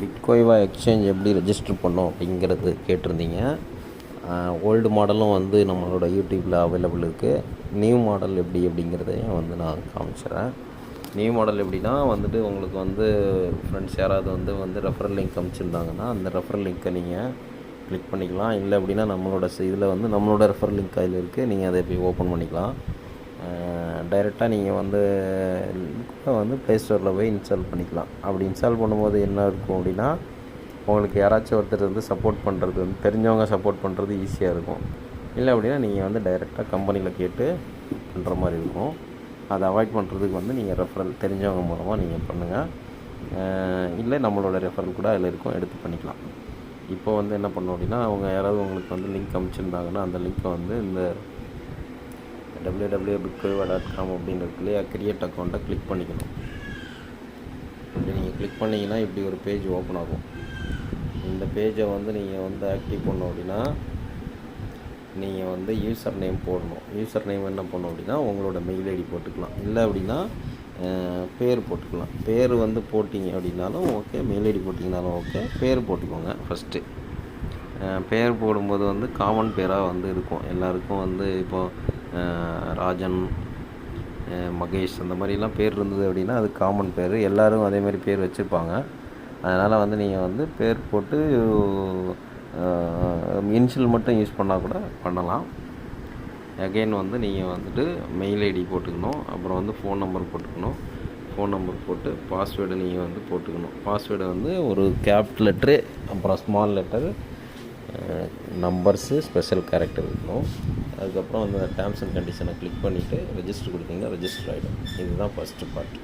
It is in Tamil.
பிட்கோய்வா எக்ஸ்சேஞ்ச் எப்படி ரெஜிஸ்டர் பண்ணோம் அப்படிங்கிறது கேட்டிருந்தீங்க. ஓல்டு மாடலும் வந்து நம்மளோட யூடியூப்பில் அவைலபிள் இருக்குது. நியூ மாடல் எப்படி அப்படிங்கிறதையும் வந்து நான் காமிச்சிடுறேன். நியூ மாடல் எப்படின்னா வந்துட்டு உங்களுக்கு வந்து ஃப்ரெண்ட்ஸ் யாராவது வந்து ரெஃபரல் லிங்க் அனுப்பிச்சிருந்தாங்கன்னா அந்த ரெஃபரல் லிங்க்கை நீங்கள் கிளிக் பண்ணிக்கலாம். இல்லை அப்படின்னா நம்மளோட இதில் வந்து நம்மளோட ரெஃபரல் லிங்க் அதில் இருக்குது, நீங்கள் அதை போய் ஓப்பன் பண்ணிக்கலாம். டைரெக்டாக நீங்கள் வந்து ப்ளே ஸ்டோரில் போய் இன்ஸ்டால் பண்ணிக்கலாம். அப்படி இன்ஸ்டால் பண்ணும்போது என்ன இருக்கும் அப்படின்னா, உங்களுக்கு யாராச்சும் ஒருத்தர் வந்து சப்போர்ட் பண்ணுறது வந்து தெரிஞ்சவங்க சப்போர்ட் பண்ணுறது ஈஸியாக இருக்கும். இல்லை அப்படின்னா நீங்கள் வந்து டைரெக்டாக கம்பெனியில் கேட்டு பண்ணுற மாதிரி இருக்கும். அதை அவாய்ட் பண்ணுறதுக்கு வந்து நீங்கள் ரெஃபரல் தெரிஞ்சவங்க மூலமாக நீங்கள் பண்ணுங்கள். இல்லை நம்மளோட ரெஃபரல் கூட அதில் இருக்கும், எடுத்து பண்ணிக்கலாம். இப்போ வந்து என்ன பண்ணோம் அப்படின்னா, அவங்க யாராவது உங்களுக்கு வந்து லிங்க் அனுப்பிச்சிருந்தாங்கன்னா அந்த லிங்க்கை வந்து இந்த www.bitcoiva.com அப்படின்னு இருக்கு இல்லையா, கிரியேட் அக்கௌண்ட்டை கிளிக் பண்ணிக்கணும். இப்படி நீங்கள் கிளிக் பண்ணிங்கன்னா இப்படி ஒரு பேஜ் ஓப்பன் ஆகும். இந்த பேஜை வந்து நீங்கள் வந்து ஆக்டிவ் பண்ணோம் அப்படின்னா நீங்கள் வந்து யூசர் நேம் போடணும். யூசர் நேம் என்ன பண்ணணும் அப்படின்னா உங்களோட மெயில் ஐடி போட்டுக்கலாம். இல்லை அப்படின்னா பேர் போட்டுக்கலாம். பேர் வந்து போட்டிங்க அப்படின்னாலும் ஓகே, மெயில் ஐடி போட்டிங்கனாலும் ஓகே. பேர் போட்டுக்கோங்க ஃபஸ்ட்டு. பேர் போடும்போது வந்து காமன் பேராக வந்து இருக்கும். எல்லாருக்கும் வந்து இப்போது ராஜன், மகேஷ் அந்த மாதிரிலாம் பேர் இருந்தது அப்படின்னா அது காமன் பேர். எல்லோரும் அதே மாதிரி பேர் வச்சுருப்பாங்க. அதனால் வந்து நீங்கள் வந்து பேர் போட்டு இனிஷியல் மட்டும் யூஸ் பண்ணால் கூட பண்ணலாம். அகெயின் வந்து நீங்கள் வந்துட்டு மெயில் ஐடி போட்டுக்கணும். அப்புறம் வந்து ஃபோன் நம்பர் போட்டுக்கணும். ஃபோன் நம்பர் போட்டு பாஸ்வேர்டு நீங்கள் வந்து போட்டுக்கணும். பாஸ்வேர்டு வந்து ஒரு கேபிட்டல் லெட்ரு, அப்புறம் small letter, numbers, special character இருக்கணும். அதுக்கப்புறம் வந்து டேர்ம்ஸ் அண்ட் கண்டிஷனை கிளிக் பண்ணிவிட்டு ரெஜிஸ்டர் கொடுத்தீங்கன்னா ரெஜிஸ்டர் ஆகிடும். இதுதான் ஃபஸ்ட்டு பார்ட்.